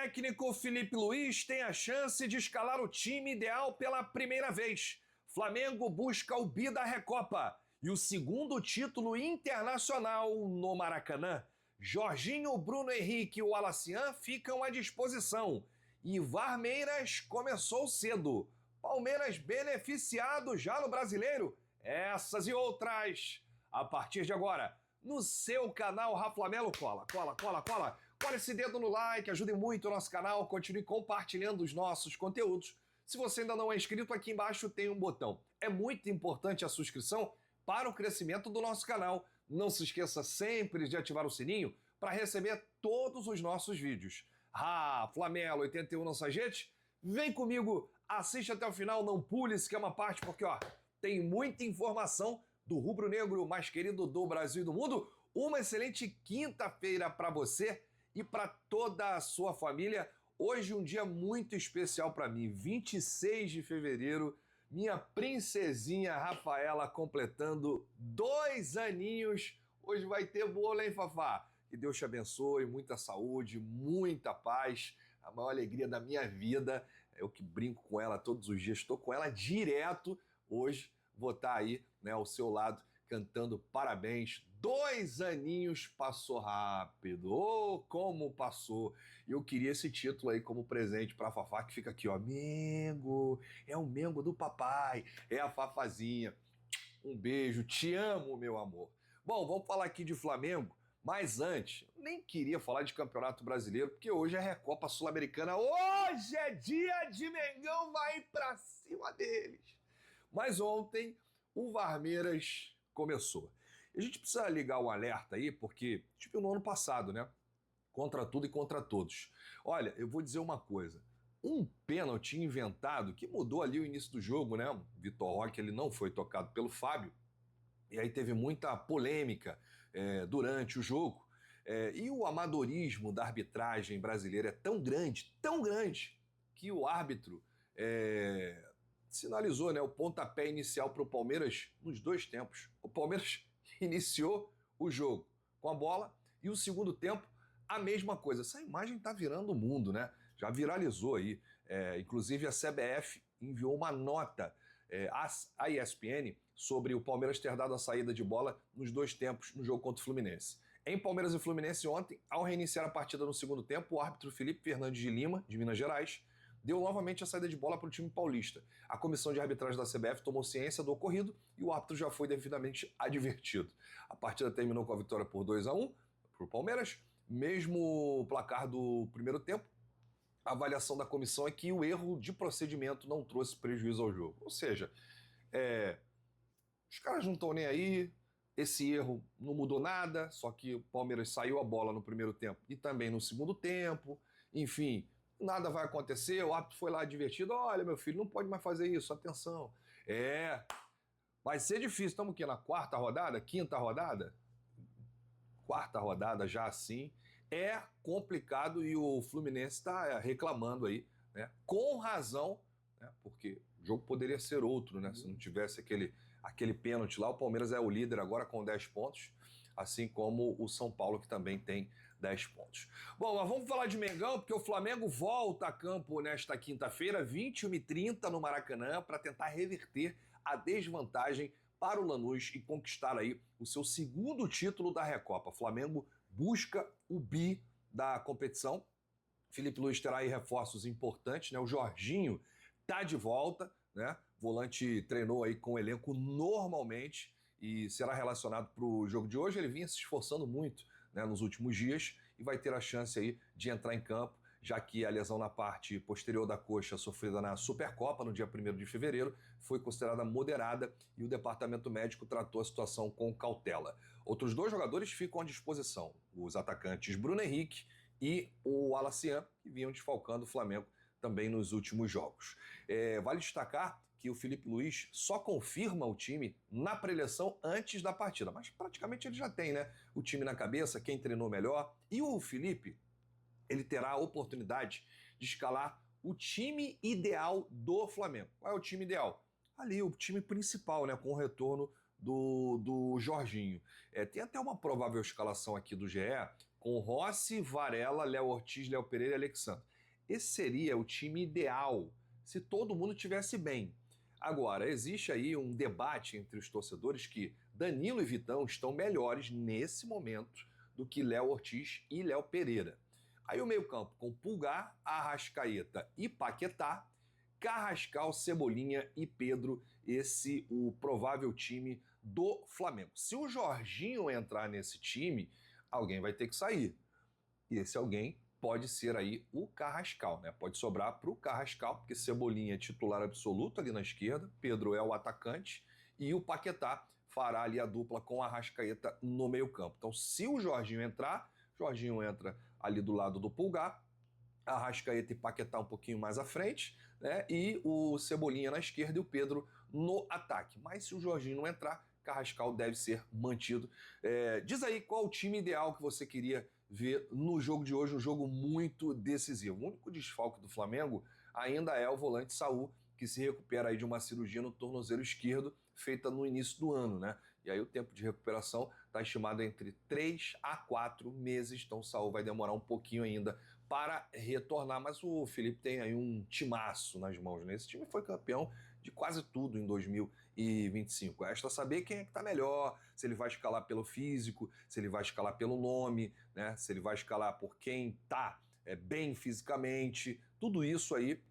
técnico Filipe Luís tem a chance de escalar o time ideal pela primeira vez. Flamengo busca o bi da Recopa e o segundo título internacional no Maracanã. Jorginho, Bruno Henrique e o Alacian ficam à disposição. E Varmeiras começou cedo. Palmeiras beneficiado já no Brasileiro? Essas e outras a partir de agora no seu canal Rafa Melo. Cola esse dedo no like, ajude muito o nosso canal, continue compartilhando os nossos conteúdos. Se você ainda não é inscrito, aqui embaixo tem um botão. É muito importante a subscrição para o crescimento do nosso canal. Não se esqueça sempre de ativar o sininho para receber todos os nossos vídeos. Rafa Melo 81 nossa gente, vem comigo, assiste até o final, não pule se quer uma parte, porque tem muita informação do rubro-negro mais querido do Brasil e do mundo. Uma excelente quinta-feira para você e para toda a sua família. Hoje um dia muito especial para mim, 26 de fevereiro, minha princesinha Rafaela completando 2 aninhos. Hoje vai ter bolo, hein, Fafá? Que Deus te abençoe, muita saúde, muita paz, a maior alegria da minha vida. Eu que brinco com ela todos os dias, estou com ela direto. Hoje vou estar aí, né, ao seu lado, cantando parabéns. 2 aninhos, passou rápido. Oh, como passou. E eu queria esse título aí como presente pra Fafá, que fica aqui, ó. Mengo, é o Mengo do papai, é a Fafazinha. Um beijo, te amo, meu amor. Bom, vamos falar aqui de Flamengo, mas antes, eu nem queria falar de Campeonato Brasileiro, porque hoje é Recopa Sul-Americana. Hoje é dia de Mengão, vai pra cima deles. Mas ontem o Varmeiras começou. E a gente precisa ligar o alerta aí, porque a gente viu no ano passado, né? Contra tudo e contra todos. Olha, eu vou dizer uma coisa. Um pênalti inventado que mudou ali o início do jogo, né? O Vitor Roque ele não foi tocado pelo Fábio. E aí teve muita polêmica durante o jogo. E o amadorismo da arbitragem brasileira é tão grande, que o árbitro sinalizou, né, o pontapé inicial para o Palmeiras nos 2 tempos. O Palmeiras iniciou o jogo com a bola e o segundo tempo a mesma coisa. Essa imagem está virando o mundo, né? Já viralizou aí. Inclusive a CBF enviou uma nota à ESPN sobre o Palmeiras ter dado a saída de bola nos 2 tempos no jogo contra o Fluminense. Em Palmeiras e Fluminense ontem, ao reiniciar a partida no segundo tempo, o árbitro Felipe Fernandes de Lima, de Minas Gerais, deu novamente a saída de bola para o time paulista. A comissão de arbitragem da CBF tomou ciência do ocorrido e o árbitro já foi devidamente advertido. A partida terminou com a vitória por 2-1 para o Palmeiras. Mesmo o placar do primeiro tempo, a avaliação da comissão é que o erro de procedimento não trouxe prejuízo ao jogo. Ou seja, os caras não estão nem aí, esse erro não mudou nada, só que o Palmeiras saiu a bola no primeiro tempo e também no segundo tempo, enfim, nada vai acontecer, o árbitro foi lá advertido, olha meu filho, não pode mais fazer isso, atenção. Vai ser difícil, estamos aqui na 4ª rodada, 5ª rodada? 4ª rodada já assim, é complicado e o Fluminense está reclamando aí, né? Com razão, né? Porque o jogo poderia ser outro, né? Se não tivesse aquele pênalti lá. O Palmeiras é o líder agora com 10 pontos, assim como o São Paulo, que também tem 10 pontos. Bom, mas vamos falar de Mengão, porque o Flamengo volta a campo nesta quinta-feira, 21h30 no Maracanã, para tentar reverter a desvantagem para o Lanús e conquistar aí o seu segundo título da Recopa. O Flamengo busca o bi da competição. Filipe Luís terá aí reforços importantes, né? O Jorginho tá de volta, né? O volante treinou aí com o elenco normalmente e será relacionado para o jogo de hoje. Ele vinha se esforçando muito, né, nos últimos dias e vai ter a chance aí de entrar em campo, já que a lesão na parte posterior da coxa sofrida na Supercopa no dia 1º de fevereiro foi considerada moderada e o departamento médico tratou a situação com cautela. Outros 2 jogadores ficam à disposição, os atacantes Bruno Henrique e o Alacian, que vinham desfalcando o Flamengo também nos últimos jogos. Vale destacar que o Filipe Luís só confirma o time na preleção antes da partida, mas praticamente ele já tem, né, o time na cabeça, quem treinou melhor, e o Filipe ele terá a oportunidade de escalar o time ideal do Flamengo. Qual é o time ideal? Ali, o time principal, né, com o retorno do Jorginho. Tem até uma provável escalação aqui do GE com Rossi, Varela, Léo Ortiz, Léo Pereira e Alexandre. Esse seria o time ideal se todo mundo tivesse bem. Agora, existe aí um debate entre os torcedores que Danilo e Vitão estão melhores nesse momento do que Léo Ortiz e Léo Pereira. Aí o meio-campo com Pulgar, Arrascaeta e Paquetá, Carrascal, Cebolinha e Pedro, esse o provável time do Flamengo. Se o Jorginho entrar nesse time, alguém vai ter que sair. E esse alguém pode ser aí o Carrascal, né? Pode sobrar para o Carrascal, porque Cebolinha é titular absoluto ali na esquerda, Pedro é o atacante e o Paquetá fará ali a dupla com a Arrascaeta no meio-campo. Então, se o Jorginho entrar, Jorginho entra ali do lado do Pulgar, Arrascaeta e Paquetá um pouquinho mais à frente, né? E o Cebolinha na esquerda e o Pedro no ataque. Mas se o Jorginho não entrar, Carrascal deve ser mantido. Diz aí qual o time ideal que você queria ver no jogo de hoje, um jogo muito decisivo. O único desfalque do Flamengo ainda é o volante Saul, que se recupera aí de uma cirurgia no tornozelo esquerdo, feita no início do ano, né? E aí o tempo de recuperação está estimado entre 3 a 4 meses, então o Saul vai demorar um pouquinho ainda para retornar, mas o Felipe tem aí um timaço nas mãos, né? Esse time foi campeão de quase tudo em 2025. Resta saber quem é que está melhor, se ele vai escalar pelo físico, se ele vai escalar pelo nome, né? Se ele vai escalar por quem está bem fisicamente, tudo isso aí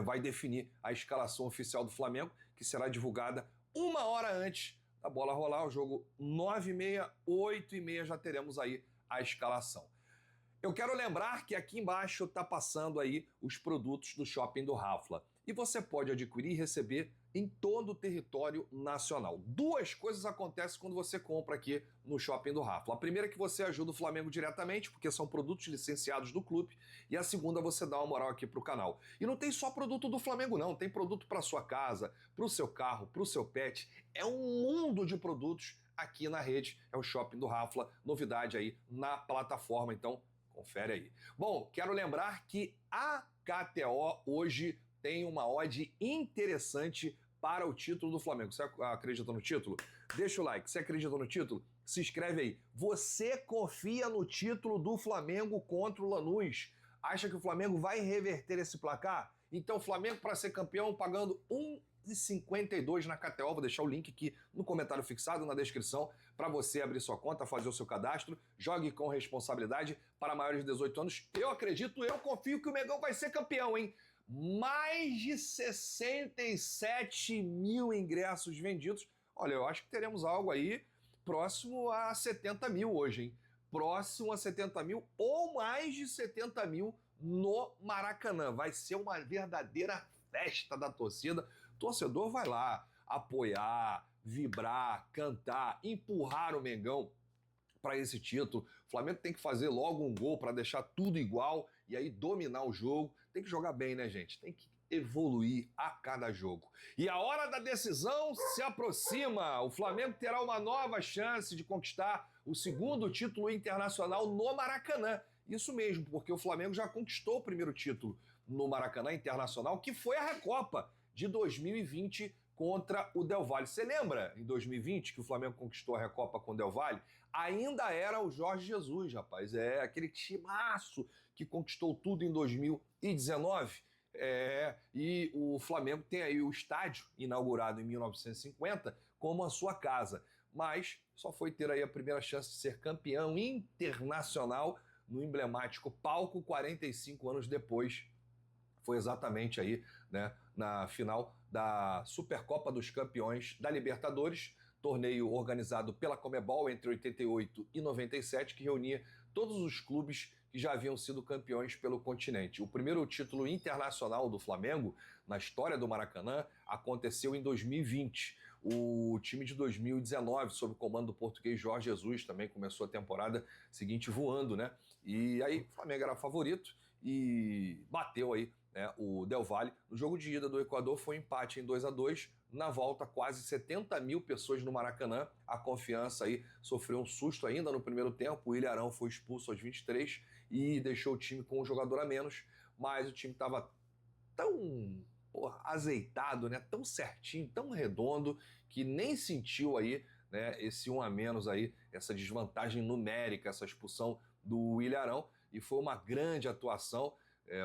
vai definir a escalação oficial do Flamengo, que será divulgada 1 hora antes da bola rolar. O jogo 9h30, 8h30 já teremos aí a escalação. Eu quero lembrar que aqui embaixo está passando aí os produtos do Shopping do Rafla. E você pode adquirir e receber em todo o território nacional. Duas coisas acontecem quando você compra aqui no Shopping do Rafla. A primeira é que você ajuda o Flamengo diretamente, porque são produtos licenciados do clube. E a segunda, você dá uma moral aqui pro canal. E não tem só produto do Flamengo não, tem produto para sua casa, para o seu carro, para o seu pet. É um mundo de produtos aqui na rede. É o Shopping do Rafla, novidade aí na plataforma, então confere aí. Bom, quero lembrar que a KTO hoje tem uma odd interessante para o título do Flamengo. Você acredita no título? Deixa o like. Você acredita no título? Se inscreve aí. Você confia no título do Flamengo contra o Lanús? Acha que o Flamengo vai reverter esse placar? Então o Flamengo, para ser campeão, pagando 1,52 na KTO. Vou deixar o link aqui no comentário fixado, na descrição, para você abrir sua conta, fazer o seu cadastro. Jogue com responsabilidade para maiores de 18 anos. Eu acredito, eu confio que o Mengão vai ser campeão, hein? Mais de 67 mil ingressos vendidos. Olha, eu acho que teremos algo aí próximo a 70 mil hoje, hein? Próximo a 70 mil ou mais de 70 mil no Maracanã. Vai ser uma verdadeira festa da torcida. O torcedor vai lá apoiar, vibrar, cantar, empurrar o Mengão para esse título. O Flamengo tem que fazer logo um gol para deixar tudo igual e aí dominar o jogo. Tem que jogar bem, né, gente? Tem que evoluir a cada jogo. E a hora da decisão se aproxima. O Flamengo terá uma nova chance de conquistar o segundo título internacional no Maracanã. Isso mesmo, porque o Flamengo já conquistou o primeiro título no Maracanã Internacional, que foi a Recopa de 2020 contra o Del Valle. Você lembra, em 2020, que o Flamengo conquistou a Recopa com o Del Valle? Ainda era o Jorge Jesus, rapaz. É aquele timaço que conquistou tudo em 2019. E o Flamengo tem aí o estádio, inaugurado em 1950, como a sua casa. Mas só foi ter aí a primeira chance de ser campeão internacional no emblemático palco 45 anos depois. Foi exatamente aí, né, na final da Supercopa dos Campeões da Libertadores, torneio organizado pela Conmebol entre 88 e 97, que reunia todos os clubes que já haviam sido campeões pelo continente. O primeiro título internacional do Flamengo na história do Maracanã aconteceu em 2020. O time de 2019, sob o comando do português Jorge Jesus, também começou a temporada seguinte voando, né? E aí o Flamengo era favorito e bateu aí, né, o Del Valle. No jogo de ida do Equador foi um empate em 2-2. Na volta, quase 70 mil pessoas no Maracanã. A Confiança aí sofreu um susto ainda no primeiro tempo. O Ilharão foi expulso aos 23 e deixou o time com um jogador a menos. Mas o time estava tão azeitado, né? Tão certinho, tão redondo, que nem sentiu aí, né, esse 1 a menos aí, essa desvantagem numérica, essa expulsão do Ilharão, e foi uma grande atuação.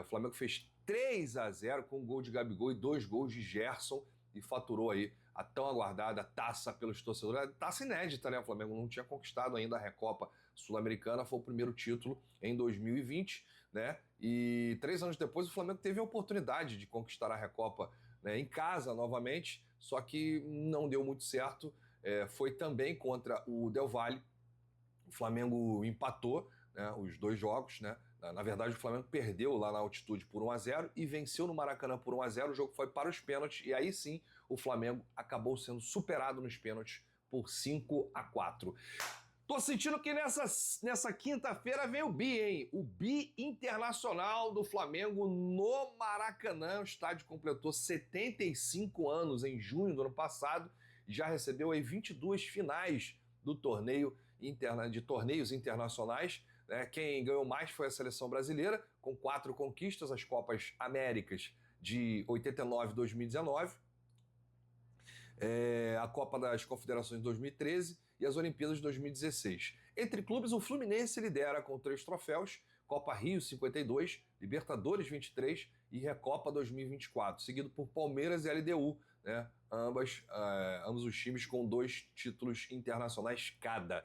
O Flamengo fez 3 a 0 com um gol de Gabigol e 2 gols de Gerson e faturou aí a tão aguardada taça pelos torcedores. Taça inédita, né? O Flamengo não tinha conquistado ainda a Recopa Sul-Americana, foi o primeiro título em 2020, né? E 3 anos depois o Flamengo teve a oportunidade de conquistar a Recopa, né, em casa novamente, só que não deu muito certo. Foi também contra o Del Valle. O Flamengo empatou, né, os 2 jogos, né? Na verdade, o Flamengo perdeu lá na altitude por 1 a 0 e venceu no Maracanã por 1 a 0. O jogo foi para os pênaltis e aí sim o Flamengo acabou sendo superado nos pênaltis por 5 a 4. Tô sentindo que nessa quinta-feira vem o bi, hein? O bi internacional do Flamengo no Maracanã. O estádio completou 75 anos em junho do ano passado e já recebeu aí 22 finais do de torneios internacionais. Né? Quem ganhou mais foi a seleção brasileira, com 4 conquistas, as Copas Américas de 89 e 2019, a Copa das Confederações de 2013 e as Olimpíadas de 2016. Entre clubes, o Fluminense lidera com 3 troféus, Copa Rio 52, Libertadores 23 e Recopa 2024, seguido por Palmeiras e LDU, né? Ambos os times com 2 títulos internacionais cada.